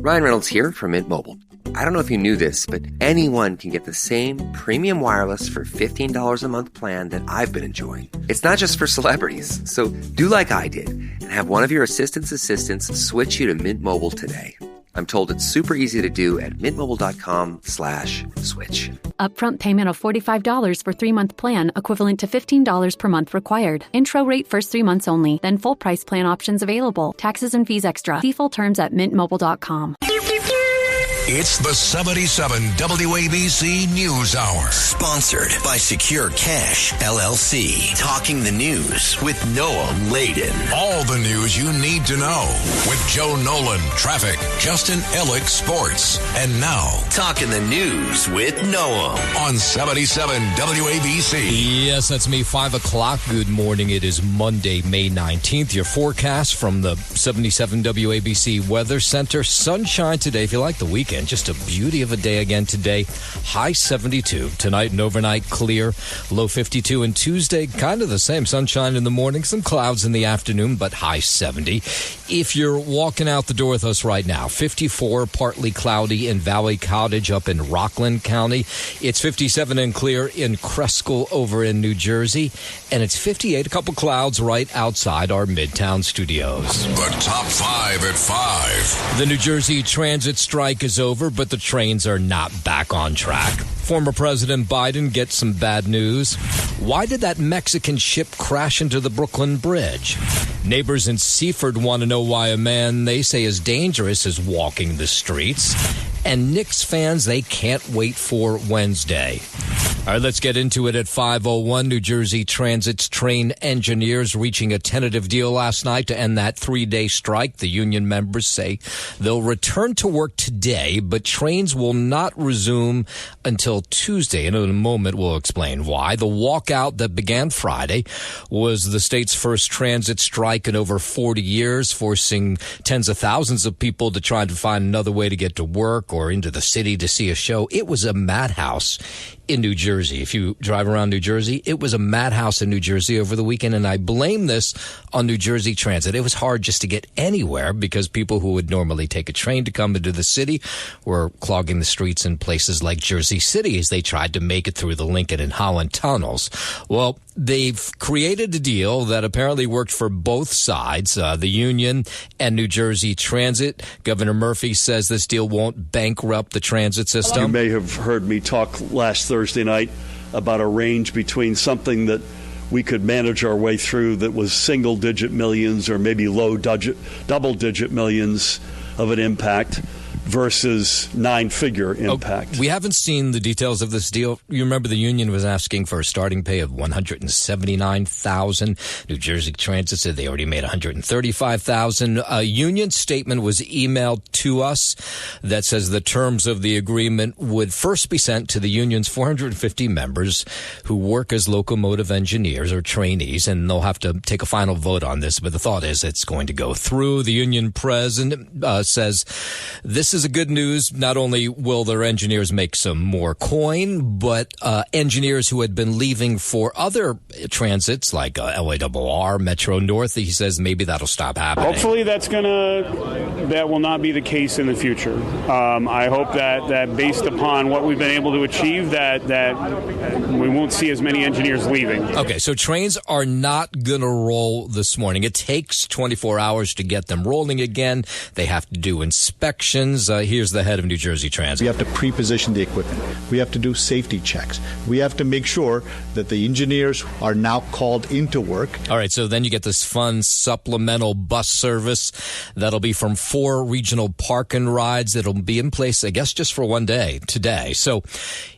Ryan Reynolds here from Mint Mobile. I don't know if you knew this, but anyone can get the same premium wireless for $15 a month plan that I've been enjoying. It's not just for celebrities. So do like I did and have one of your assistants switch you to Mint Mobile today. I'm told it's super easy to do at mintmobile.com/switch. Upfront payment of $45 for 3-month plan, equivalent to $15 per month required. Intro rate first 3 months only, then full price plan options available. Taxes and fees extra. See full terms at mintmobile.com. It's the 77 WABC News Hour. Sponsored by Secure Cash, LLC. Talking the news with Noah Layden. All the news you need to know with Joe Nolan, traffic, Justin Ellick, sports. And now, Talking the News with Noah on 77 WABC. Yes, that's me, 5 o'clock. Good morning. It is Monday, May 19th. Your forecast from the 77 WABC Weather Center. Sunshine today, if you like the weekend. Just a beauty of a day again today. High 72. Tonight and overnight clear. Low 52. And Tuesday, kind of the same. Sunshine in the morning. Some clouds in the afternoon, but high 70. If you're walking out the door with us right now, 54, partly cloudy in Valley Cottage up in Rockland County. It's 57 and clear in Cresskill over in New Jersey. And it's 58, a couple clouds right outside our Midtown studios. The top 5 at 5. The New Jersey transit strike is over, but the trains are not back on track. Former President Biden gets some bad news. Why did that Mexican ship crash into the Brooklyn Bridge? Neighbors in Seaford want to know why a man they say is dangerous is walking the streets. And Knicks fans, they can't wait for Wednesday. All right, let's get into it at 5:01. New Jersey Transit's train engineers reaching a tentative deal last night to end that 3-day strike. The union members say they'll return to work today, but trains will not resume until Tuesday. And in a moment, we'll explain why. The walkout that began Friday was the state's first transit strike in over 40 years, forcing tens of thousands of people to try to find another way to get to work or into the city to see a show. It was a madhouse in New Jersey. If you drive around New Jersey, it was a madhouse in New Jersey over the weekend, and I blame this on New Jersey Transit. It was hard just to get anywhere because people who would normally take a train to come into the city were clogging the streets in places like Jersey City as they tried to make it through the Lincoln and Holland tunnels. Well, they've created a deal that apparently worked for both sides, the union and New Jersey Transit. Governor Murphy says this deal won't bankrupt the transit system. You may have heard me talk last Thursday night about a range between something that we could manage our way through that was single-digit millions or maybe double-digit millions of an impact versus 9-figure impact. We haven't seen the details of this deal. You remember the union was asking for a starting pay of $179,000. New Jersey Transit said they already made $135,000. A union statement was emailed to us that says the terms of the agreement would first be sent to the union's 450 members who work as locomotive engineers or trainees, and they'll have to take a final vote on this. But the thought is it's going to go through. The union president says this is a good news. Not only will their engineers make some more coin, but engineers who had been leaving for other transits like LARR, Metro North, he says maybe that'll stop happening. Hopefully that will not be the case in the future. I hope that based upon what we've been able to achieve, that we won't see as many engineers leaving. Okay, so trains are not going to roll this morning. It takes 24 hours to get them rolling again. They have to do inspections. Here's the head of New Jersey Transit. We have to pre-position the equipment. We have to do safety checks. We have to make sure that the engineers are now called into work. All right, so then you get this fun supplemental bus service that'll be from 4 regional park and rides that'll be in place, I guess, just for one day today. So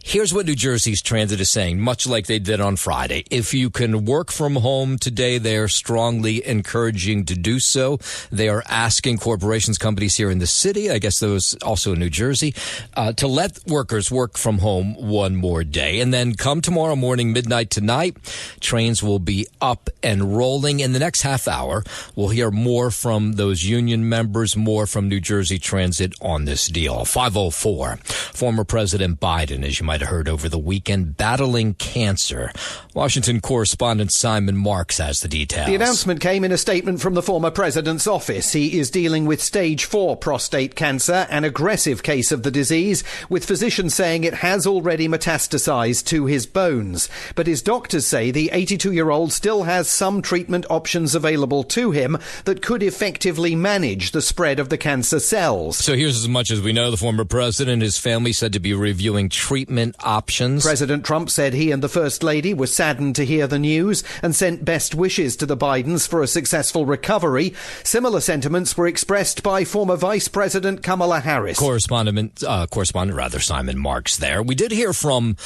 here's what New Jersey's Transit is saying, much like they did on Friday. If you can work from home today, they are strongly encouraging to do so. They are asking corporations, companies here in the city, I guess those also in New Jersey, to let workers work from home one more day. And then come tomorrow morning, midnight tonight, trains will be up and rolling. In the next half hour, we'll hear more from those union members, more from New Jersey Transit on this deal. 5:04. Former President Biden, as you might have heard over the weekend, battling cancer. Washington correspondent Simon Marks has the details. The announcement came in a statement from the former president's office. He is dealing with stage 4 prostate cancer an aggressive case of the disease, with physicians saying it has already metastasized to his bones. But his doctors say the 82-year-old still has some treatment options available to him that could effectively manage the spread of the cancer cells. So here's as much as we know. The former president and his family said to be reviewing treatment options. President Trump said he and the First Lady were saddened to hear the news and sent best wishes to the Bidens for a successful recovery. Similar sentiments were expressed by former Vice President Kamala Harris. Correspondent Simon Marks there. We did hear from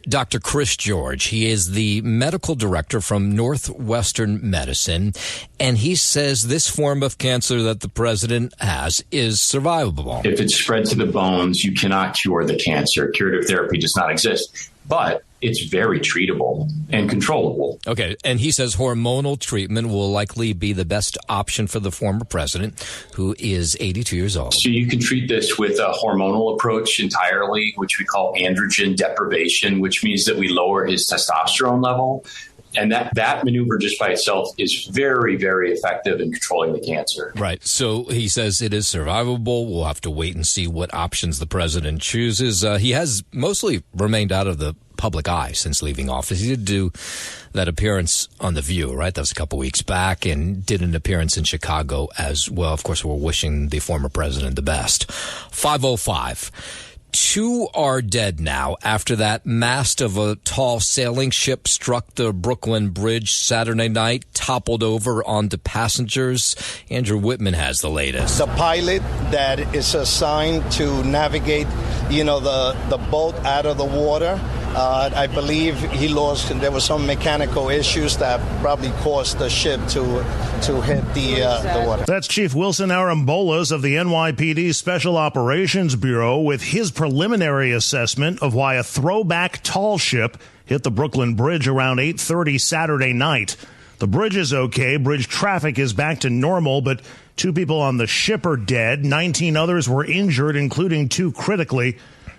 Dr. Chris George. He is the medical director from Northwestern Medicine, and he says this form of cancer that the president has is survivable. If it's spread to the bones, you cannot cure the cancer. Curative therapy does not exist, but it's very treatable and controllable. Okay, and he says hormonal treatment will likely be the best option for the former president, who is 82 years old. So you can treat this with a hormonal approach entirely, which we call androgen deprivation, which means that we lower his testosterone level. And that maneuver just by itself is very, very effective in controlling the cancer. Right. So he says it is survivable. We'll have to wait and see what options the president chooses. He has mostly remained out of the public eye since leaving office. He did do that appearance on The View, right? That was a couple weeks back, and did an appearance in Chicago as well. Of course, we're wishing the former president the best. 5:05. 2 are dead now after that mast of a tall sailing ship struck the Brooklyn Bridge Saturday night, toppled over onto passengers. Andrew Whitman has the latest. The pilot that is assigned to navigate, the boat out of the water, I believe he lost, and there were some mechanical issues that probably caused the ship to hit the water. That's Chief Wilson Arambolas of the NYPD Special Operations Bureau with his preliminary assessment of why a throwback tall ship hit the Brooklyn Bridge around 8:30 Saturday night. The bridge is okay. Bridge traffic is back to normal, but 2 people on the ship are dead. 19 others were injured, including 2 critically.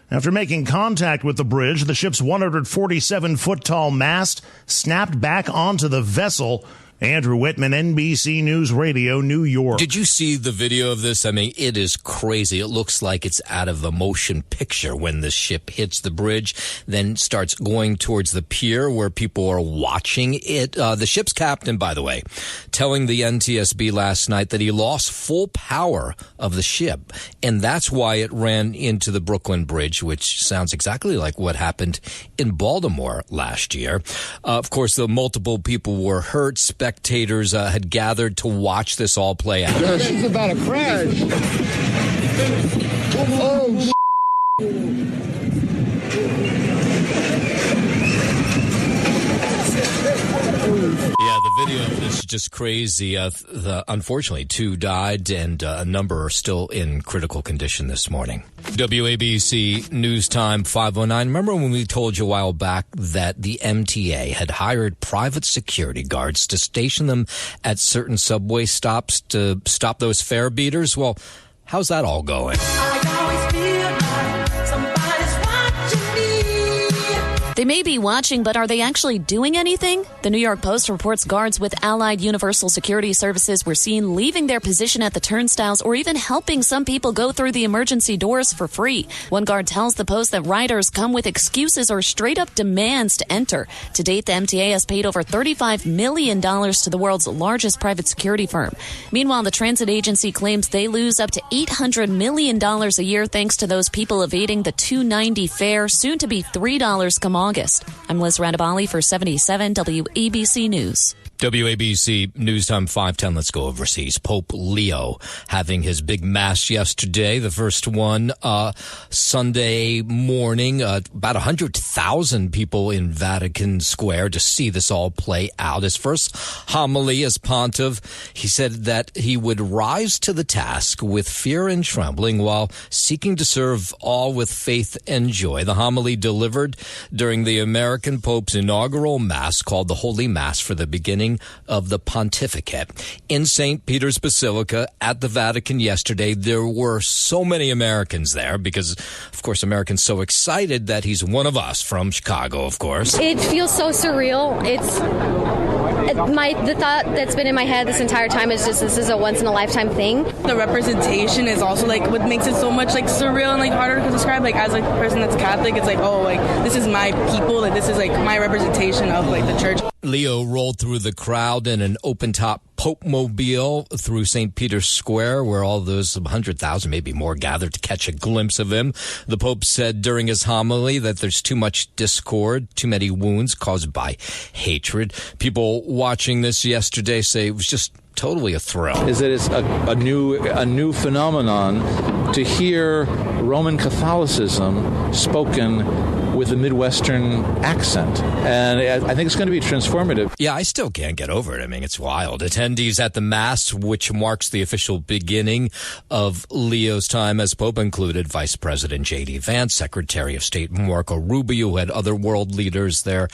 After making contact with the bridge, the ship's 147-foot-tall mast snapped back onto the vessel. Andrew Whitman, NBC News Radio, New York. Did you see the video of this? I mean, it is crazy. It looks like it's out of a motion picture when the ship hits the bridge, then starts going towards the pier where people are watching it. The ship's captain, by the way, telling the NTSB last night that he lost full power of the ship, and that's why it ran into the Brooklyn Bridge, which sounds exactly like what happened in Baltimore last year. Of course, the multiple people were hurt. Spectators had gathered to watch this all play out. This is about a crash. Oh, yeah, the video of this is just crazy. Unfortunately, 2 died, and a number are still in critical condition this morning. WABC News Time 5:09. Remember when we told you a while back that the MTA had hired private security guards to station them at certain subway stops to stop those fare beaters? Well, how's that all going? They may be watching, but are they actually doing anything? The New York Post reports guards with Allied Universal Security Services were seen leaving their position at the turnstiles or even helping some people go through the emergency doors for free. One guard tells the Post that riders come with excuses or straight-up demands to enter. To date, the MTA has paid over $35 million to the world's largest private security firm. Meanwhile, the transit agency claims they lose up to $800 million a year thanks to those people evading the $2.90 fare, soon to be $3 come August. I'm Liz Radabali for 77 WABC News. WABC News Time 5:10. Let's go overseas. Pope Leo having his big mass yesterday, the first one Sunday morning. About 100,000 people in Vatican Square to see this all play out. His first homily as pontiff, he said that he would rise to the task with fear and trembling while seeking to serve all with faith and joy. The homily delivered during the American Pope's inaugural Mass, called the Holy Mass, for the beginning of the pontificate. In St. Peter's Basilica at the Vatican yesterday, there were so many Americans there because, of course, Americans so excited that he's one of us from Chicago, of course. It feels so surreal. It's The thought that's been in my head this entire time is just this is a once-in-a-lifetime thing. The representation is also like what makes it so much like surreal and like harder to describe. Like as a person that's Catholic, it's like, oh, like this is my people. Like this is like my representation of like the church. Leo rolled through the crowd in an open-top Pope-mobile through St. Peter's Square, where all those 100,000, maybe more, gathered to catch a glimpse of him. The Pope said during his homily that there's too much discord, too many wounds caused by hatred. People watching this yesterday say it was just totally a thrill. Is that it's a new phenomenon to hear Roman Catholicism spoken with a Midwestern accent. And I think it's going to be transformative. Yeah, I still can't get over it. I mean, it's wild. Attendees at the Mass, which marks the official beginning of Leo's time as Pope, included Vice President J.D. Vance, Secretary of State Marco Rubio, who had other world leaders there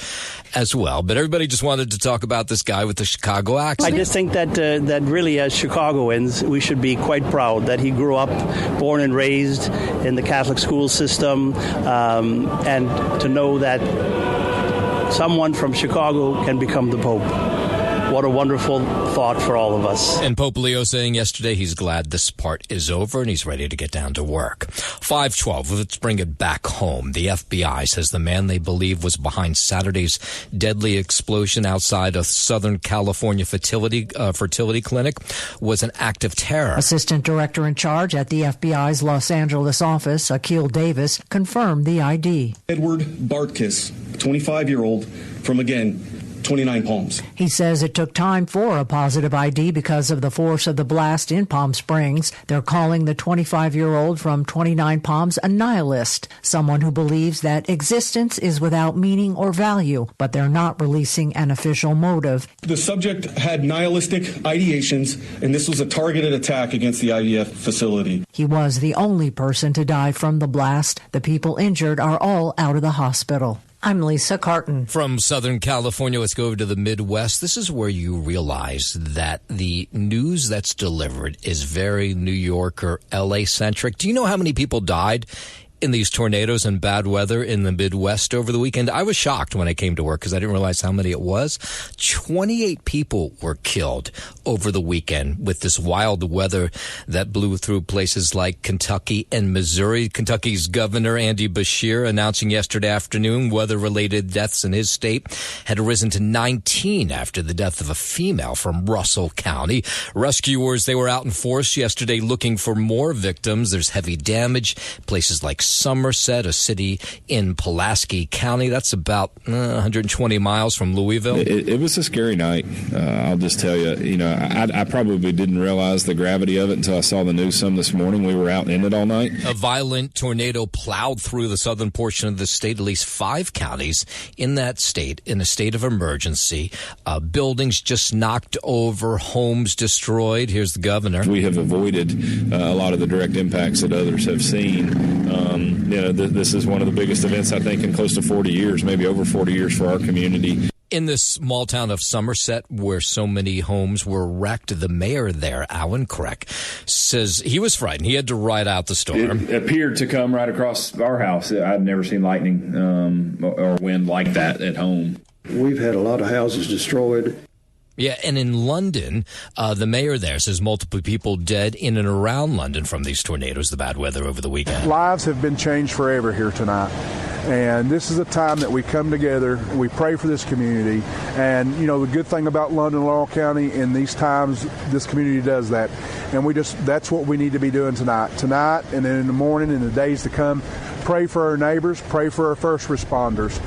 as well. But everybody just wanted to talk about this guy with the Chicago accent. I just think that really, as Chicagoans, we should be quite proud that he grew up, born and raised in the Catholic school system, and to know that someone from Chicago can become the Pope. What a wonderful thought for all of us. And Pope Leo saying yesterday he's glad this part is over and he's ready to get down to work. 5:12, let's bring it back home. The FBI says the man they believe was behind Saturday's deadly explosion outside a Southern California fertility clinic was an act of terror. Assistant Director in charge at the FBI's Los Angeles office, Akil Davis, confirmed the ID. Edward Bartkus, 25-year-old from, again, 29 Palms. He says it took time for a positive ID because of the force of the blast in Palm Springs. They're calling the 25-year-old from 29 Palms a nihilist, someone who believes that existence is without meaning or value, but they're not releasing an official motive. The subject had nihilistic ideations, and this was a targeted attack against the IVF facility. He was the only person to die from the blast. The people injured are all out of the hospital. I'm Lisa Carton. From Southern California, let's go over to the Midwest. This is where you realize that the news that's delivered is very New York or LA-centric. Do you know how many people died in these tornadoes and bad weather in the Midwest over the weekend? I was shocked when I came to work because I didn't realize how many it was. 28 people were killed over the weekend with this wild weather that blew through places like Kentucky and Missouri. Kentucky's Governor Andy Beshear announcing yesterday afternoon weather-related deaths in his state had risen to 19 after the death of a female from Russell County. Rescuers, they were out in force yesterday looking for more victims. There's heavy damage. Places like Somerset, a city in Pulaski County. That's about 120 miles from Louisville. It was a scary night. I'll just tell you, I probably didn't realize the gravity of it until I saw the news some this morning. We were out in it all night. A violent tornado plowed through the southern portion of the state, at least 5 counties in that state, in a state of emergency. Buildings just knocked over, homes destroyed. Here's the governor. We have avoided a lot of the direct impacts that others have seen. This is one of the biggest events, I think, in close to 40 years, maybe over 40 years for our community. In this small town of Somerset, where so many homes were wrecked, the mayor there, Alan Kreck, says he was frightened. He had to ride out the storm. It appeared to come right across our house. I'd never seen lightning or wind like that at home. We've had a lot of houses destroyed. Yeah, and in London, the mayor there says multiple people dead in and around London from these tornadoes, the bad weather over the weekend. Lives have been changed forever here tonight. And this is a time that we come together, we pray for this community. And, the good thing about London, Laurel County, in these times, this community does that. And that's what we need to be doing tonight. Tonight, and then in the morning, and the days to come, pray for our neighbors, pray for our first responders.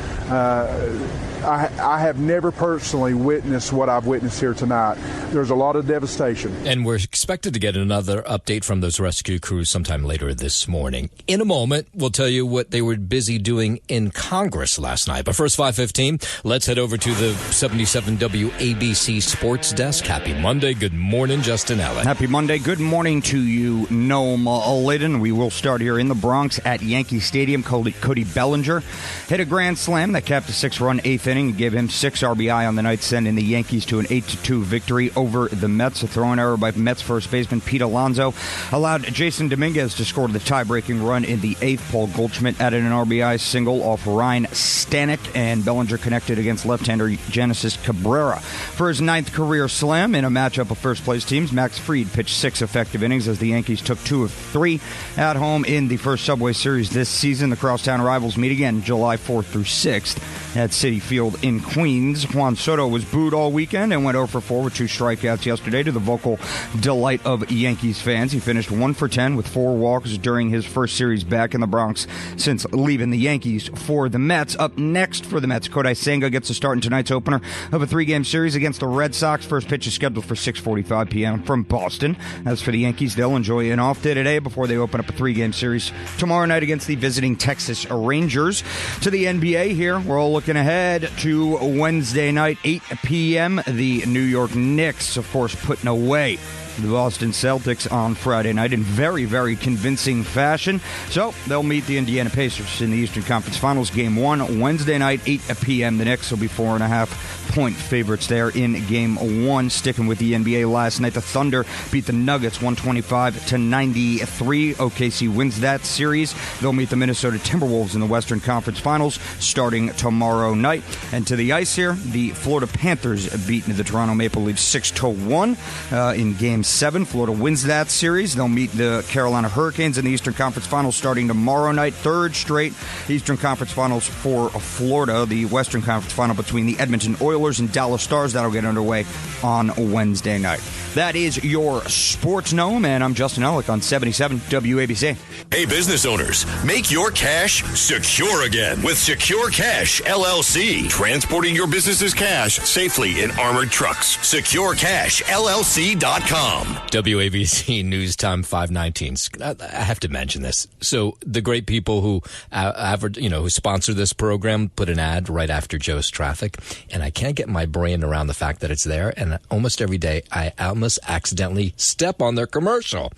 I have never personally witnessed what I've witnessed here tonight. There's a lot of devastation. And we're expected to get another update from those rescue crews sometime later this morning. In a moment, we'll tell you what they were busy doing in Congress last night. But first, 5:15, let's head over to the 77 WABC Sports Desk. Happy Monday. Good morning, Justin Allen. Happy Monday. Good morning to you, Noam Layden. We will start here in the Bronx at Yankee Stadium. Cody Bellinger hit a grand slam That capped a 6-run eighth inning and gave him 6 RBI on the night, sending the Yankees to an 8-2 victory over the Mets. A throwing error by Mets first baseman Pete Alonso allowed Jason Dominguez to score the tie-breaking run in the 8th. Paul Goldschmidt added an RBI single off Ryan Stanek, and Bellinger connected against left-hander Genesis Cabrera. For his 9th career slam in a matchup of first-place teams, Max Fried pitched 6 effective innings as the Yankees took 2 of 3 at home in the first Subway Series this season. The crosstown rivals meet again July 4th through 6th at Citi Field in Queens. Juan Soto was booed all weekend and went 0 for 4 with 2 strikeouts yesterday, to the vocal delight of Yankees fans. He finished 1 for 10 with 4 walks during his first series back in the Bronx since leaving the Yankees for the Mets. Up next for the Mets, Kodai Senga gets a start in tonight's opener of a 3-game series against the Red Sox. First pitch is scheduled for 6:45 p.m. from Boston. As for the Yankees, they'll enjoy an off day today before they open up a 3-game series tomorrow night against the visiting Texas Rangers. To the NBA here, we're all looking ahead to Wednesday night, 8 p.m. The New York Knicks, of course, putting away the Boston Celtics on Friday night in very, very convincing fashion. So they'll meet the Indiana Pacers in the Eastern Conference Finals. Game 1, Wednesday night, 8 p.m. The Knicks will be 4.5-point favorites there in Game 1. Sticking with the NBA last night, the Thunder beat the Nuggets 125-93. OKC wins that series. They'll meet the Minnesota Timberwolves in the Western Conference Finals starting tomorrow night. And to the ice here, the Florida Panthers beat the Toronto Maple Leafs 6-1 in Game 7. Florida wins that series. They'll meet the Carolina Hurricanes in the Eastern Conference Finals starting tomorrow night. 3rd straight Eastern Conference Finals for Florida. The Western Conference Final between the Edmonton Oilers and Dallas Stars. That'll get underway on Wednesday night. That is your Sports Gnome, and I'm Justin Ellick on 77 WABC. Hey, business owners, make your cash secure again with Secure Cash LLC. Transporting your business's cash safely in armored trucks. SecureCashLLC.com. WABC News Time 519. I have to mention this. So the great people who who sponsor this program put an ad right after Joe's Traffic, and I can't get my brain around the fact that it's there. And almost every day, I almost accidentally step on their commercial.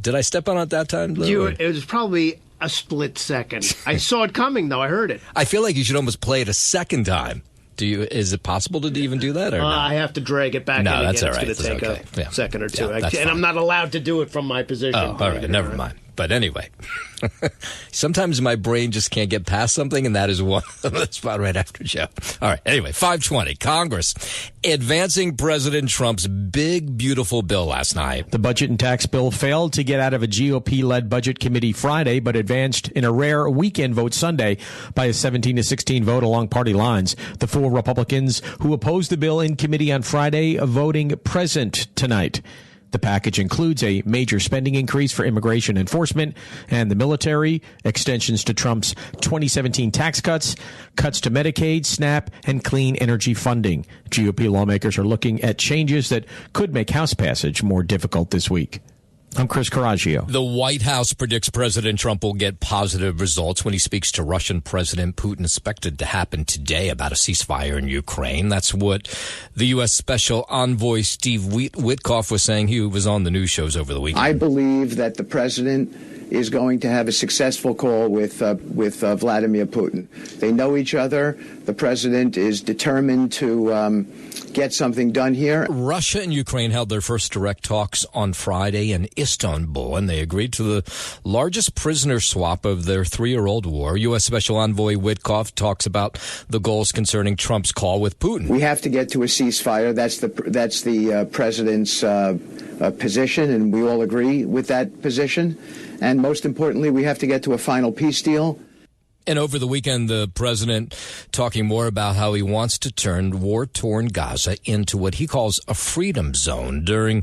Did I step on it that time, Lou? It was probably a split second. I saw it coming, though. I heard it. I feel like you should almost play it a second time. Is it possible to even do that? Or no? I have to drag it back in again. That's all right. It's going to take a second or two. Yeah, and I'm not allowed to do it from my position. Oh, all right. Never mind. But anyway, sometimes my brain just can't get past something, and that is one spot right after Joe. All right. Anyway, 520. Congress advancing President Trump's big, beautiful bill last night. The budget and tax bill failed to get out of a GOP-led budget committee Friday, but advanced in a rare weekend vote Sunday by a 17-16 vote along party lines. The 4 Republicans who opposed the bill in committee on Friday voting present tonight. The package includes a major spending increase for immigration enforcement and the military, extensions to Trump's 2017 tax cuts, cuts to Medicaid, SNAP, and clean energy funding. GOP lawmakers are looking at changes that could make House passage more difficult this week. I'm Chris Coraggio. The White House predicts President Trump will get positive results when he speaks to Russian President Putin, expected to happen today about a ceasefire in Ukraine. That's what the U.S. Special Envoy Steve Witkoff was saying. He was on the news shows over the weekend. I believe that the president is going to have a successful call with Vladimir Putin. They know each other. The president is determined to get something done here. Russia and Ukraine held their first direct talks on Friday in Istanbul, and they agreed to the largest prisoner swap of their 3-year-old war. U.S. Special Envoy Witkoff talks about the goals concerning Trump's call with Putin. We have to get to a ceasefire. That's the president's position, and we all agree with that position. And most importantly, we have to get to a final peace deal. And over the weekend, the president talking more about how he wants to turn war-torn Gaza into what he calls a freedom zone. During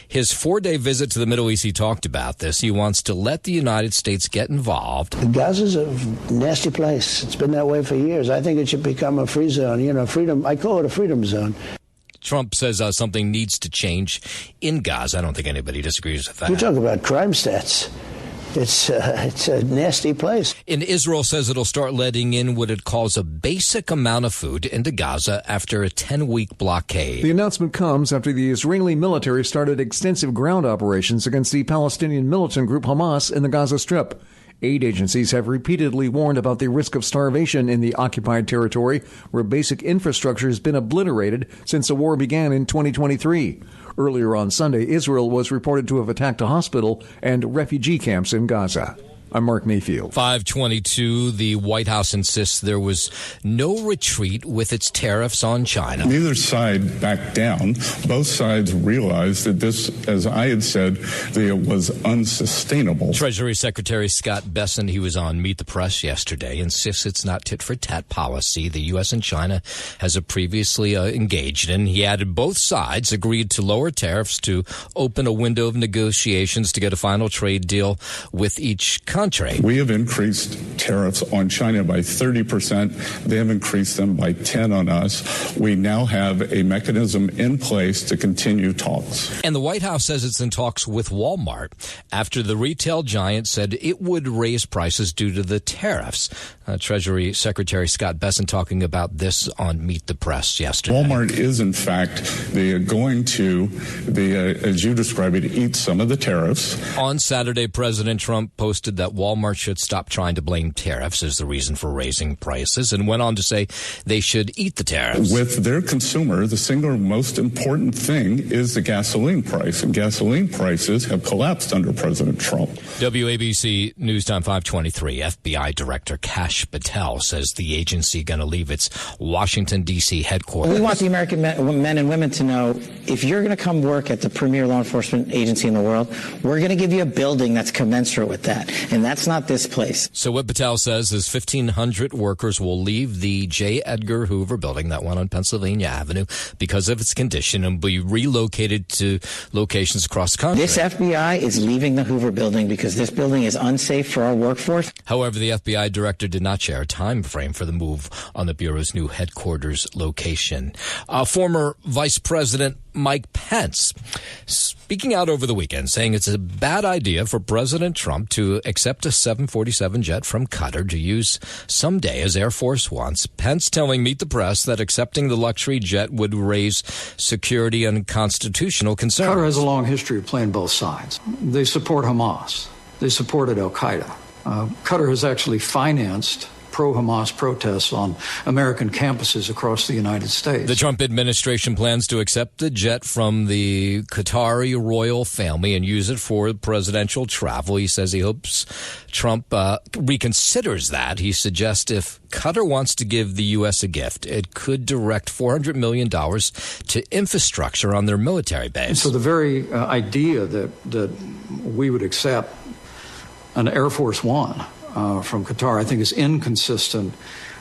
his 4-day visit to the Middle East, he talked about this. He wants to let the United States get involved. Gaza's a nasty place. It's been that way for years. I think it should become a free zone. Freedom. I call it a freedom zone. Trump says something needs to change in Gaza. I don't think anybody disagrees with that. You talk about crime stats. It's a nasty place. And Israel says it'll start letting in what it calls a basic amount of food into Gaza after a 10-week blockade. The announcement comes after the Israeli military started extensive ground operations against the Palestinian militant group Hamas in the Gaza Strip. Aid agencies have repeatedly warned about the risk of starvation in the occupied territory, where basic infrastructure has been obliterated since the war began in 2023. Earlier on Sunday, Israel was reported to have attacked a hospital and refugee camps in Gaza. I'm Mark Mayfield. 522, the White House insists there was no retreat with its tariffs on China. Neither side backed down. Both sides realized that this, as I had said, it was unsustainable. Treasury Secretary Scott Bessent, he was on Meet the Press yesterday, insists it's not tit-for-tat policy the U.S. and China has previously engaged in. He added both sides agreed to lower tariffs to open a window of negotiations to get a final trade deal with each country. We have increased tariffs on China by 30%. They have increased them by 10 on us. We now have a mechanism in place to continue talks. And the White House says it's in talks with Walmart after the retail giant said it would raise prices due to the tariffs. Treasury Secretary Scott Bessent talking about this on Meet the Press yesterday. Walmart is, in fact, going to, as you describe it, eat some of the tariffs. On Saturday, President Trump posted that Walmart should stop trying to blame tariffs as the reason for raising prices and went on to say they should eat the tariffs. With their consumer, the single most important thing is the gasoline price, and gasoline prices have collapsed under President Trump. WABC News Time 523, FBI Director Kash Patel says the agency going to leave its Washington, D.C. headquarters. We want the American men and women to know if you're going to come work at the premier law enforcement agency in the world, we're going to give you a building that's commensurate with that. And that's not this place. So what Patel says is 1,500 workers will leave the J. Edgar Hoover building, that one on Pennsylvania Avenue, because of its condition and be relocated to locations across the country. This FBI is leaving the Hoover building because this building is unsafe for our workforce. However, the FBI director did not share a time frame for the move on the Bureau's new headquarters location. Former Vice President Mike Pence speaking out over the weekend, saying it's a bad idea for President Trump to accept a 747 jet from Qatar to use someday as Air Force One's. Pence telling Meet the Press that accepting the luxury jet would raise security and constitutional concerns. Qatar has a long history of playing both sides. They support Hamas. They supported al-Qaeda. Qatar has actually financed pro-Hamas protests on American campuses across the United States. The Trump administration plans to accept the jet from the Qatari royal family and use it for presidential travel. He says he hopes Trump reconsiders that. He suggests if Qatar wants to give the U.S. a gift, it could direct $400 million to infrastructure on their military base. And so the very idea that we would accept an Air Force One from Qatar, I think, is inconsistent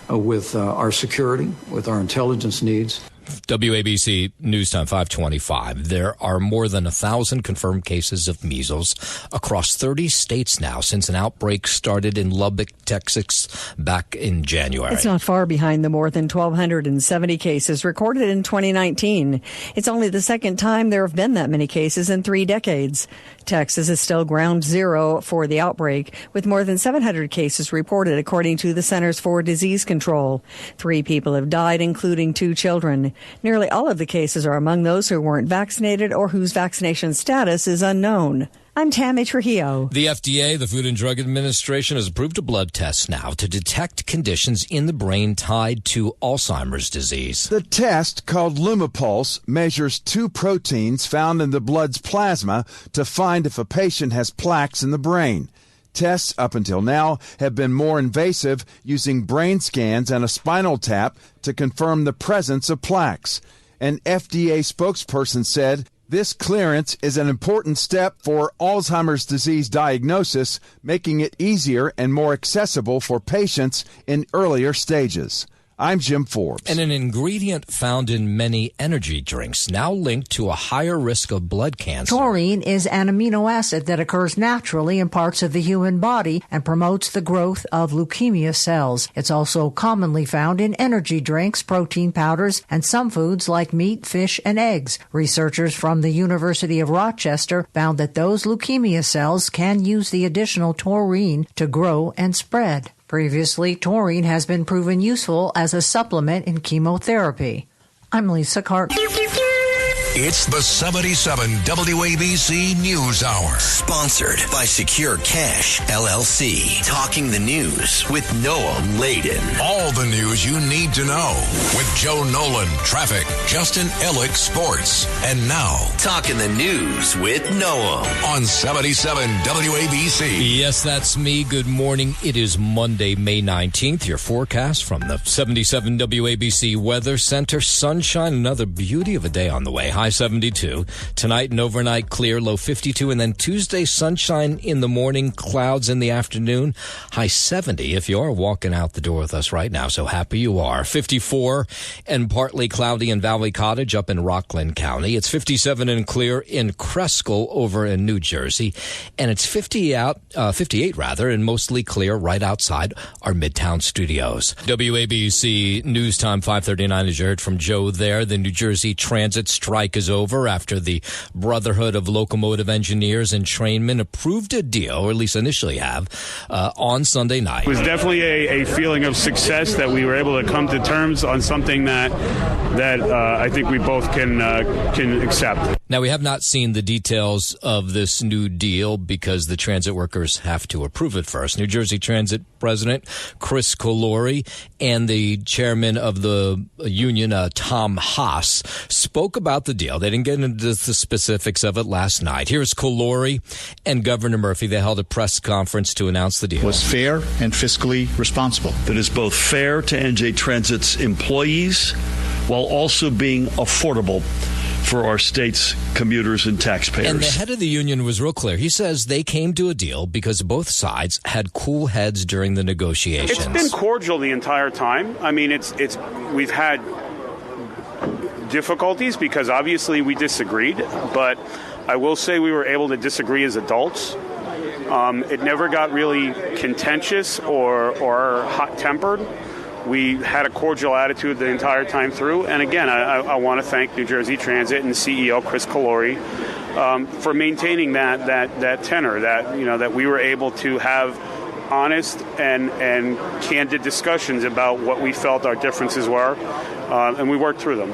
with our security, with our intelligence needs. WABC News Time 525. There are more than 1,000 confirmed cases of measles across 30 states now since an outbreak started in Lubbock, Texas back in January. It's not far behind the more than 1,270 cases recorded in 2019. It's only the second time there have been that many cases in 3 decades. Texas is still ground zero for the outbreak, with more than 700 cases reported, according to the Centers for Disease Control. 3 people have died, including 2 children. Nearly all of the cases are among those who weren't vaccinated or whose vaccination status is unknown. I'm Tammy Trujillo. The FDA, the Food and Drug Administration, has approved a blood test now to detect conditions in the brain tied to Alzheimer's disease. The test, called Lumipulse, measures 2 proteins found in the blood's plasma to find if a patient has plaques in the brain. Tests up until now have been more invasive, using brain scans and a spinal tap to confirm the presence of plaques. An FDA spokesperson said, "This clearance is an important step for Alzheimer's disease diagnosis, making it easier and more accessible for patients in earlier stages." I'm Jim Forbes. And an ingredient found in many energy drinks now linked to a higher risk of blood cancer. Taurine is an amino acid that occurs naturally in parts of the human body and promotes the growth of leukemia cells. It's also commonly found in energy drinks, protein powders, and some foods like meat, fish, and eggs. Researchers from the University of Rochester found that those leukemia cells can use the additional taurine to grow and spread. Previously, taurine has been proven useful as a supplement in chemotherapy. I'm Lisa Carter. It's the 77 WABC News Hour. Sponsored by Secure Cash, LLC. Talking the news with Noah Layden. All the news you need to know with Joe Nolan, traffic, Justin Ellick, sports. And now, Talking the news with Noah on 77 WABC. Yes, that's me. Good morning. It is Monday, May 19th. Your forecast from the 77 WABC Weather Center. Sunshine, another beauty of a day on the way. High 72. Tonight and overnight clear, low 52. And then Tuesday, sunshine in the morning, clouds in the afternoon. High 70 if you are walking out the door with us right now. So happy you are. 54 and partly cloudy in Valley Cottage up in Rockland County. It's 57 and clear in Cresco over in New Jersey. And it's 58 rather, and mostly clear right outside our Midtown studios. WABC News Time 5:39 as you heard from Joe there. The New Jersey Transit strike is over after the Brotherhood of Locomotive Engineers and Trainmen approved a deal, or at least initially have, on Sunday night. It was definitely a feeling of success that we were able to come to terms on something that I think we both can accept. Now, we have not seen the details of this new deal because the transit workers have to approve it first. New Jersey Transit President Chris Colori and the chairman of the union, Tom Haas, spoke about the deal. They didn't get into the specifics of it last night. Here's Colori and Governor Murphy. They held a press conference to announce the deal. Was fair and fiscally responsible. That is both fair to NJ Transit's employees while also being affordable for our state's commuters and taxpayers. And the head of the union was real clear. He says they came to a deal because both sides had cool heads during the negotiations. It's been cordial the entire time. I mean, we've had difficulties because obviously we disagreed, but I will say we were able to disagree as adults. It never got really contentious or hot-tempered. We had a cordial attitude the entire time through. And again, I want to thank New Jersey Transit and CEO Chris Colori for maintaining that tenor, that we were able to have honest and candid discussions about what we felt our differences were, and we worked through them.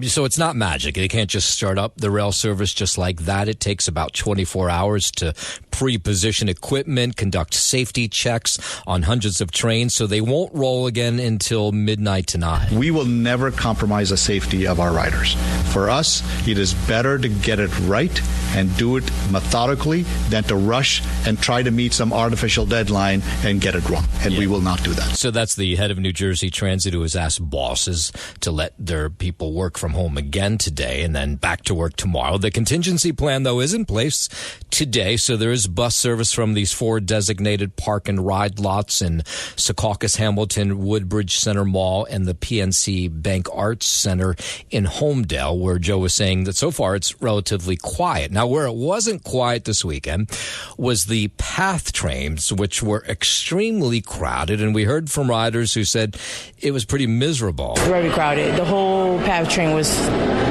So it's not magic. They can't just start up the rail service just like that. It takes about 24 hours to pre-position equipment, conduct safety checks on hundreds of trains, so they won't roll again until midnight tonight. We will never compromise the safety of our riders. For us, it is better to get it right and do it methodically than to rush and try to meet some artificial deadline and get it wrong. And we will not do that. So that's the head of New Jersey Transit who has asked bosses to let their people work from home again today and then back to work tomorrow. The contingency plan, though, is in place today, so there is bus service from these 4 designated park and ride lots in Secaucus, Hamilton, Woodbridge Center Mall, and the PNC Bank Arts Center in Homedale, where Joe was saying that so far it's relatively quiet. Now, where it wasn't quiet this weekend was the PATH trains, which were extremely crowded, and we heard from riders who said it was pretty miserable. Very crowded. The whole PATH train was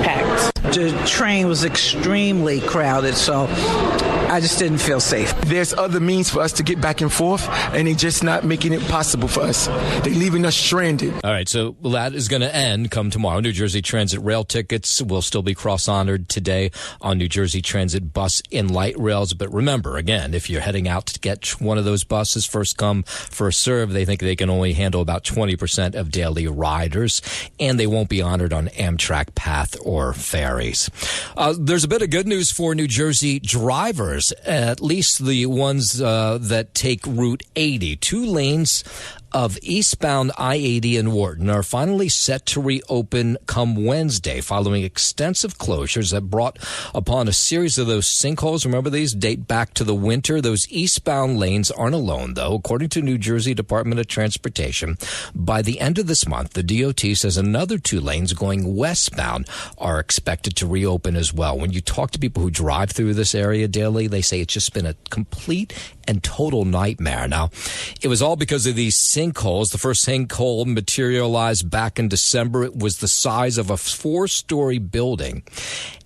packed. The train was extremely crowded, so I just didn't feel safe. There's other means for us to get back and forth, and they're just not making it possible for us. They're leaving us stranded. All right, so that is going to end come tomorrow. New Jersey Transit rail tickets will still be cross-honored today on New Jersey Transit bus and light rails. But remember, again, if you're heading out to get one of those buses, first come, first serve, they think they can only handle about 20% of daily riders, and they won't be honored on Amtrak, PATH, or ferries. There's a bit of good news for New Jersey drivers, at least the ones that take Route 80. 2 lanes of eastbound I-80 in Wharton are finally set to reopen come Wednesday following extensive closures that brought upon a series of those sinkholes. Remember, these date back to the winter. Those eastbound lanes aren't alone, though. According to New Jersey Department of Transportation, by the end of this month, the DOT says another 2 lanes going westbound are expected to reopen as well. When you talk to people who drive through this area daily, they say it's just been a complete and total nightmare. Now, it was all because of these sinkholes. The first sinkhole materialized back in December. It was the size of a 4-story building.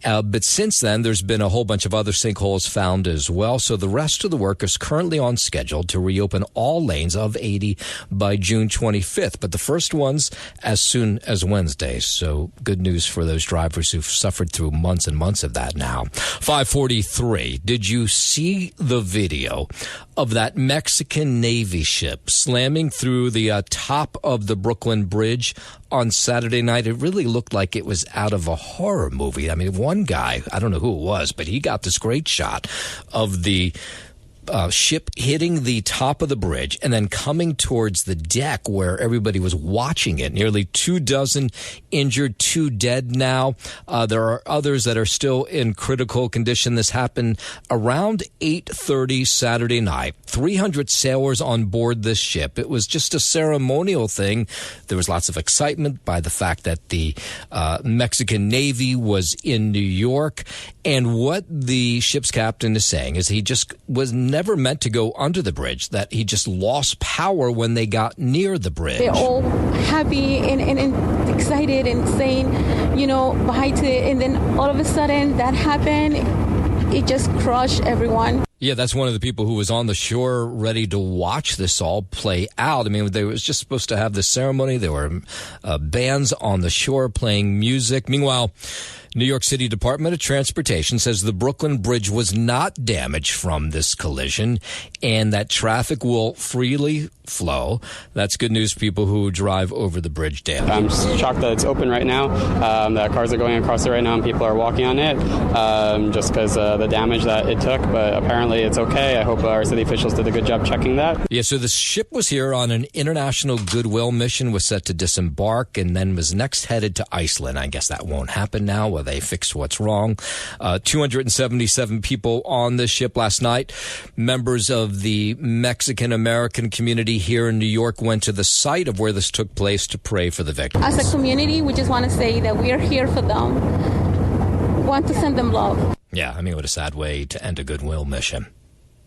But since then, there's been a whole bunch of other sinkholes found as well. So the rest of the work is currently on schedule to reopen all lanes of 80 by June 25th. But the first ones as soon as Wednesday. So good news for those drivers who've suffered through months and months of that now. 543. Did you see the video of that Mexican Navy ship slamming through the top of the Brooklyn Bridge on Saturday night? It really looked like it was out of a horror movie. I mean, one guy, I don't know who it was, but he got this great shot of the ship hitting the top of the bridge and then coming towards the deck where everybody was watching it. Nearly 24 injured, 2 dead now. There are others that are still in critical condition. This happened around 8:30 Saturday night. 300 sailors on board this ship. It was just a ceremonial thing. There was lots of excitement by the fact that the Mexican Navy was in New York. And what the ship's captain is saying is he just was never meant to go under the bridge, that he just lost power when they got near the bridge. They're all happy and excited and saying, bye to it. And then all of a sudden that happened. It just crushed everyone. Yeah, that's one of the people who was on the shore ready to watch this all play out. I mean, they was just supposed to have this ceremony. There were bands on the shore playing music. Meanwhile, New York City Department of Transportation says the Brooklyn Bridge was not damaged from this collision and that traffic will freely flow. That's good news, people who drive over the bridge daily. I'm shocked that it's open right now, that cars are going across it right now and people are walking on it, just because the damage that it took, but apparently it's okay. I hope our city officials did a good job checking that. Yeah, so the ship was here on an international goodwill mission, was set to disembark, and then was next headed to Iceland. I guess that won't happen now where they fix what's wrong. 277 people on this ship last night. Members of the Mexican-American community here in New York went to the site of where this took place to pray for the victims. As a community, we just want to say that we are here for them. We want to send them love. Yeah, I mean, what a sad way to end a goodwill mission.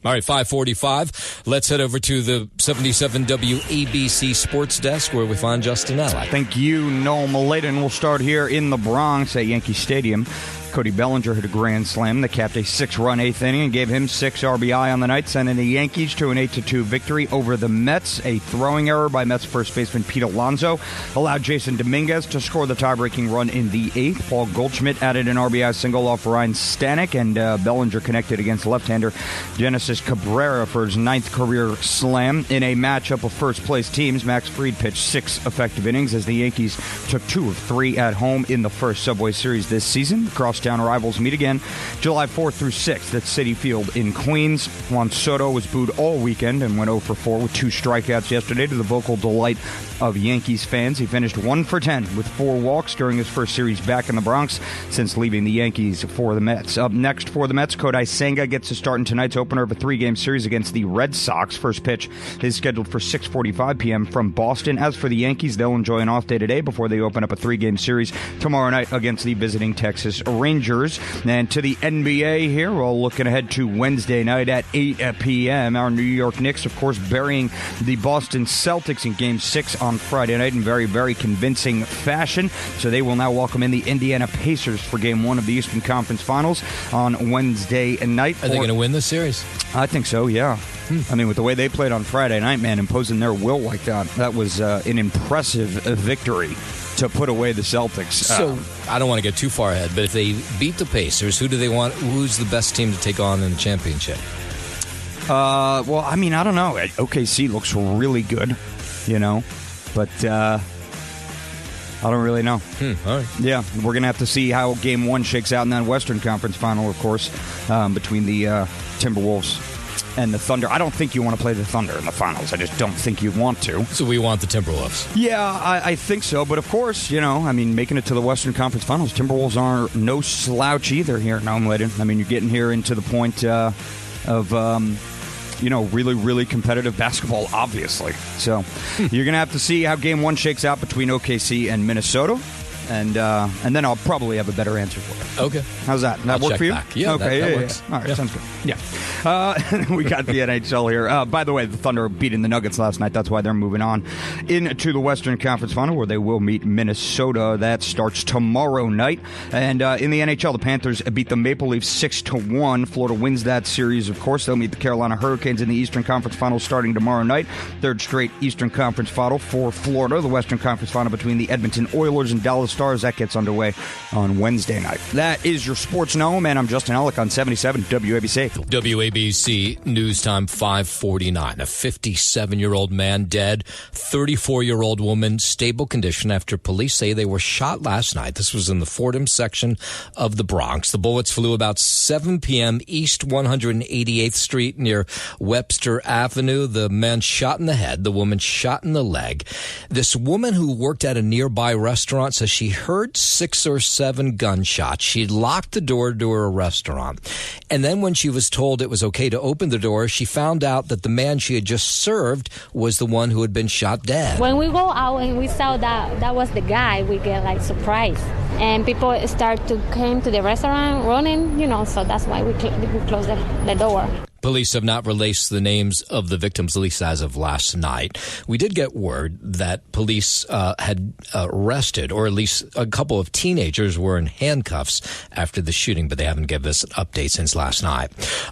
All right, 5:45. Let's head over to the 77 WABC Sports Desk where we find Justin Ellick. Thank you, Noel Maladen. We'll start here in the Bronx at Yankee Stadium. Cody Bellinger hit a grand slam that capped a 6-run 8th inning and gave him 6 RBI on the night, sending the Yankees to an 8-2 victory over the Mets. A throwing error by Mets first baseman Pete Alonso allowed Jason Dominguez to score the tie-breaking run in the 8th. Paul Goldschmidt added an RBI single off Ryan Stanek, and Bellinger connected against left-hander Genesis Cabrera for his 9th career slam. In a matchup of first-place teams, Max Fried pitched 6 effective innings as the Yankees took 2 of 3 at home in the first Subway Series this season. Crosstown rivals meet again July 4th through 6th at Citi Field in Queens. Juan Soto was booed all weekend and went 0 for 4 with 2 strikeouts yesterday to the vocal delight of Yankees fans. He finished 1 for 10 with 4 walks during his first series back in the Bronx since leaving the Yankees for the Mets. Up next for the Mets, Kodai Senga gets to start in tonight's opener of a 3-game series against the Red Sox. First pitch is scheduled for 6:45 p.m. from Boston. As for the Yankees, they'll enjoy an off day today before they open up a 3-game series tomorrow night against the visiting Texas Rangers. And to the NBA here, we're looking ahead to Wednesday night at 8 p.m. Our New York Knicks, of course, burying the Boston Celtics in Game 6 on Friday night in very, very convincing fashion. So they will now welcome in the Indiana Pacers for Game 1 of the Eastern Conference Finals on Wednesday night. Are they going to win this series? I think so, yeah. I mean, with the way they played on Friday night, man, imposing their will like that, that was an impressive victory to put away the Celtics. So I don't want to get too far ahead, but if they beat the Pacers, who do they want? Who's the best team to take on in the championship? Well, I mean, I don't know. OKC looks really good, but I don't really know. All right. Yeah, we're going to have to see how Game 1 shakes out in that Western Conference Final, of course, between the Timberwolves and the Thunder. I don't think you want to play the Thunder in the finals. I just don't think you want to. So we want the Timberwolves. Yeah, I think so. But of course, making it to the Western Conference Finals, Timberwolves are no slouch either here. No, I'm letting. I mean, you're getting here into the point of really, really competitive basketball, obviously. So you're going to have to see how Game 1 shakes out between OKC and Minnesota. and then I'll probably have a better answer for you. Okay. How's that? That work for you? Back. Yeah, okay. that Yeah. works. All right, sounds good. Yeah. We got the NHL here. By the way, the Thunder beating the Nuggets last night. That's why they're moving on into the Western Conference Final, where they will meet Minnesota. That starts tomorrow night. And in the NHL, the Panthers beat the Maple Leafs 6-1. Florida wins that series, of course. They'll meet the Carolina Hurricanes in the Eastern Conference Final starting tomorrow night. Third straight Eastern Conference Final for Florida. The Western Conference Final between the Edmonton Oilers and Dallas Stars. That gets underway on Wednesday night. That is your Sports Gnome, and I'm Justin Ellick on 77 WABC. WABC News Time 5:49. A 57-year-old man dead, 34-year-old woman stable condition after police say they were shot last night. This was in the Fordham section of the Bronx. The bullets flew about 7 p.m. East 188th Street near Webster Avenue. The man shot in the head, the woman shot in the leg. This woman who worked at a nearby restaurant says she heard 6 or 7 gunshots. She locked the door to her restaurant. And then when she was told it was okay to open the door, she found out that the man she had just served was the one who had been shot dead. When we go out and we saw that was the guy, we get like surprised. And people start to came to the restaurant running, so that's why we closed the door. Police have not released the names of the victims, at least as of last night. We did get word that police had arrested, or at least a couple of teenagers were in handcuffs after the shooting, but they haven't given us an update since last night.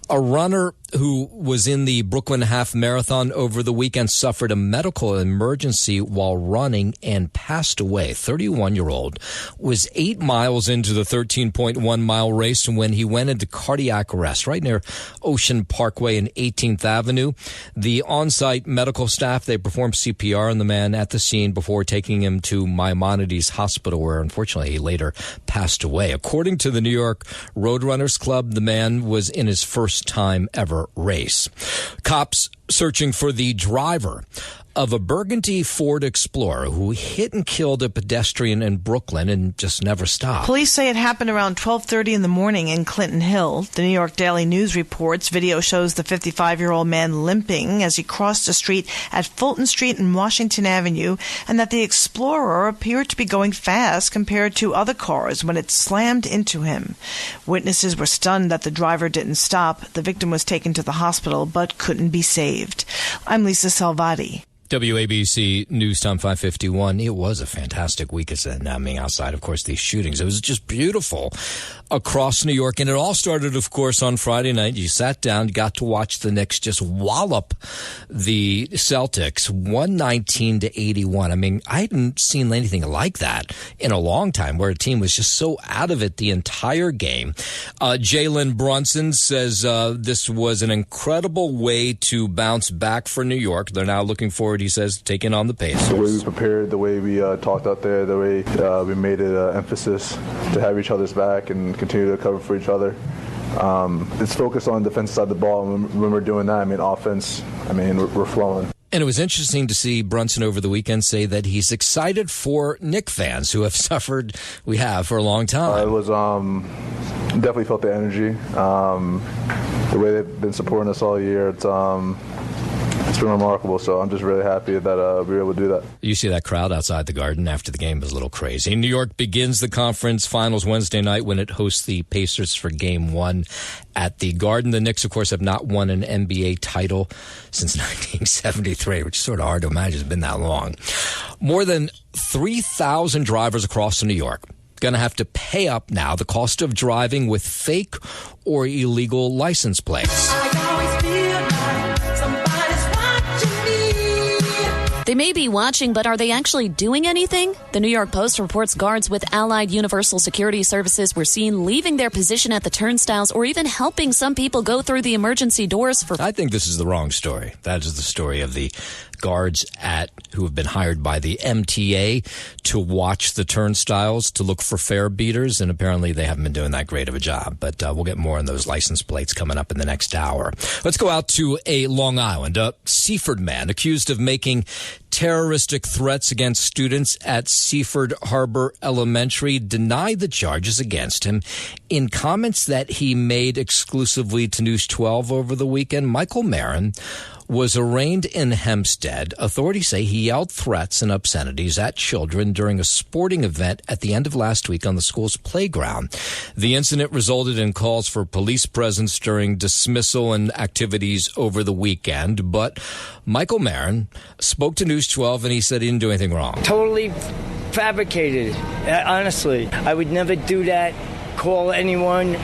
A runner who was in the Brooklyn Half Marathon over the weekend suffered a medical emergency while running and passed away. 31-year-old was 8 miles into the 13.1-mile race when he went into cardiac arrest right near Ocean Parkway and 18th Avenue. The on-site medical staff, they performed CPR on the man at the scene before taking him to Maimonides Hospital, where unfortunately he later passed away. According to the New York Roadrunners Club, the man was in his first time ever race. Cops searching for the driver of a burgundy Ford Explorer who hit and killed a pedestrian in Brooklyn and just never stopped. Police say it happened around 12:30 in the morning in Clinton Hill. The New York Daily News reports video shows the 55-year-old man limping as he crossed a street at Fulton Street and Washington Avenue, and that the Explorer appeared to be going fast compared to other cars when it slammed into him. Witnesses were stunned that the driver didn't stop. The victim was taken to the hospital but couldn't be saved. I'm Lisa Salvati. WABC News Time 551. It was a fantastic weekend. Outside, of course, these shootings. It was just beautiful across New York. And it all started, of course, on Friday night. You sat down, got to watch the Knicks just wallop the Celtics 119-81. I hadn't seen anything like that in a long time, where a team was just so out of it the entire game. Jalen Brunson says this was an incredible way to bounce back for New York. They're now looking forward, he says, taking on the Pacers. The way we prepared, the way we talked out there, the way we made it an emphasis to have each other's back and continue to cover for each other. It's focused on the defensive side of the ball. And when we're doing that, offense, we're flowing. And it was interesting to see Brunson over the weekend say that he's excited for Knick fans who have suffered, for a long time. It was definitely felt the energy. The way they've been supporting us all year, it's been remarkable, so I'm just really happy that we were able to do that. You see that crowd outside the Garden after the game was a little crazy. New York begins the conference finals Wednesday night when it hosts the Pacers for Game 1 at the Garden. The Knicks, of course, have not won an NBA title since 1973, which is sort of hard to imagine. It's been that long. More than 3,000 drivers across New York going to have to pay up now the cost of driving with fake or illegal license plates. They may be watching, but are they actually doing anything? The New York Post reports guards with Allied Universal Security Services were seen leaving their position at the turnstiles or even helping some people go through the emergency doors for... I think this is the wrong story. That is the story of the guards who have been hired by the MTA to watch the turnstiles to look for fare beaters, and apparently they haven't been doing that great of a job. But we'll get more on those license plates coming up in the next hour. Let's go out to Long Island. A Seaford man accused of making terroristic threats against students at Seaford Harbor Elementary, denied the charges against him. In comments that he made exclusively to News 12 over the weekend, Michael Marin was arraigned in Hempstead. Authorities say he yelled threats and obscenities at children during a sporting event at the end of last week on the school's playground. The incident resulted in calls for police presence during dismissal and activities over the weekend. But Michael Marin spoke to News 12 and he said he didn't do anything wrong. Totally fabricated. Honestly, I would never do that, call anyone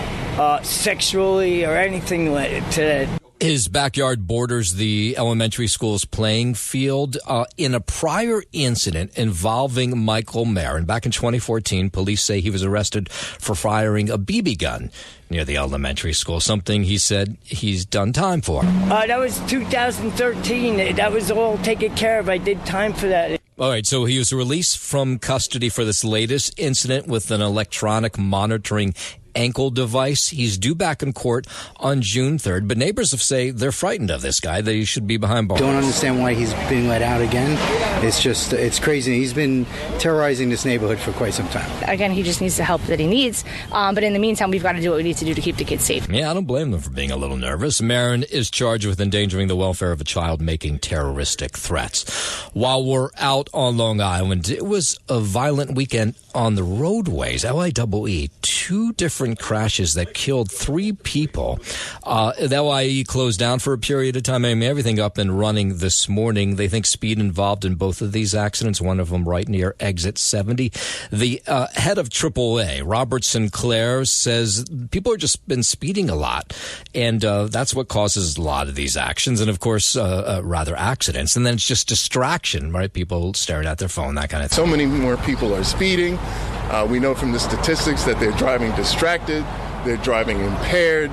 sexually or anything to that. His backyard borders the elementary school's playing field. In a prior incident involving Michael Marin back in 2014, police say he was arrested for firing a BB gun near the elementary school, something he said he's done time for. That was 2013. That was all taken care of. I did time for that. All right, so he was released from custody for this latest incident with an electronic monitoring ankle device. He's due back in court on June 3rd, but neighbors have say they're frightened of this guy, that he should be behind bars. Don't understand why he's being let out again. It's crazy. He's been terrorizing this neighborhood for quite some time. Again, he just needs the help that he needs, but in the meantime, we've got to do what we need to do to keep the kids safe. Yeah, I don't blame them for being a little nervous. Marin is charged with endangering the welfare of a child making terroristic threats. While we're out on Long Island, it was a violent weekend on the roadways. LIEE, 2 different crashes that killed 3 people. The LIE closed down for a period of time. I mean, everything up and running this morning. They think speed involved in both of these accidents, one of them right near exit 70. The head of AAA, Robert Sinclair, says people have just been speeding a lot, and that's what causes a lot of these actions, and of course, rather accidents. And then it's just distraction, right? People staring at their phone, that kind of thing. So many more people are speeding. We know from the statistics that they're driving distracted, they're driving impaired,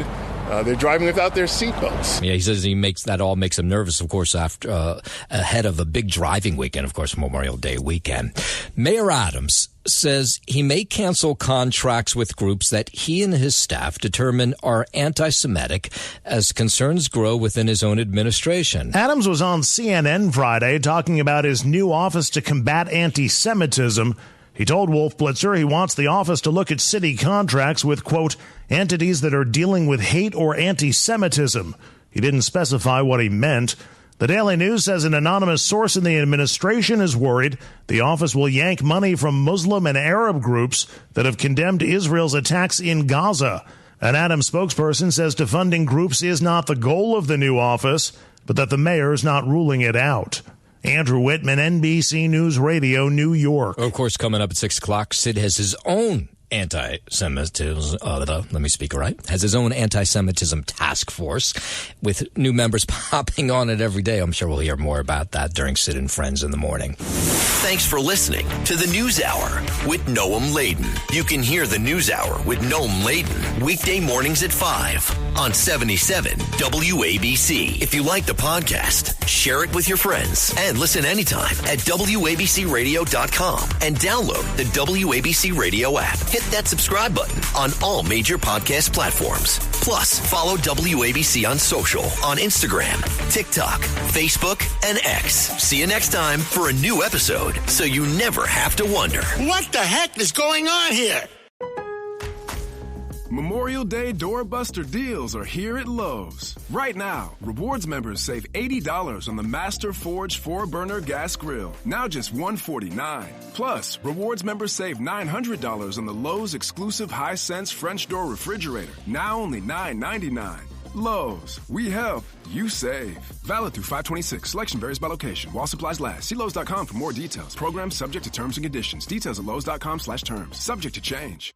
they're driving without their seatbelts. Yeah, he says that all makes him nervous, of course, after ahead of a big driving weekend, of course, Memorial Day weekend. Mayor Adams says he may cancel contracts with groups that he and his staff determine are anti-Semitic as concerns grow within his own administration. Adams was on CNN Friday talking about his new office to combat anti-Semitism. He told Wolf Blitzer he wants the office to look at city contracts with, quote, entities that are dealing with hate or anti-Semitism. He didn't specify what he meant. The Daily News says an anonymous source in the administration is worried the office will yank money from Muslim and Arab groups that have condemned Israel's attacks in Gaza. An Adams spokesperson says defunding groups is not the goal of the new office, but that the mayor is not ruling it out. Andrew Whitman, NBC News Radio, New York. Of course, coming up at 6 o'clock, Sid has his own anti-Semitism, has his own anti-Semitism task force with new members popping on it every day. I'm sure we'll hear more about that during Sid and Friends in the morning. Thanks for listening to the News Hour with Noam Laden. You can hear the News Hour with Noam Laden weekday mornings at 5 on 77 WABC. If you like the podcast, share it with your friends and listen anytime at WABCRadio.com and download the WABC Radio app. Hit that subscribe button on all major podcast platforms. Plus, follow WABC on social on Instagram, TikTok, Facebook, and X. See you next time for a new episode, so you never have to wonder. What the heck is going on here? Memorial Day doorbuster deals are here at Lowe's. Right now, rewards members save $80 on the Master Forge 4-burner gas grill, now just $149. Plus, rewards members save $900 on the Lowe's exclusive Hisense French door refrigerator, now only $999. Lowe's, we help, you save. Valid through 5/26. Selection varies by location. While supplies last. See Lowe's.com for more details. Program subject to terms and conditions. Details at Lowe's.com/terms. Subject to change.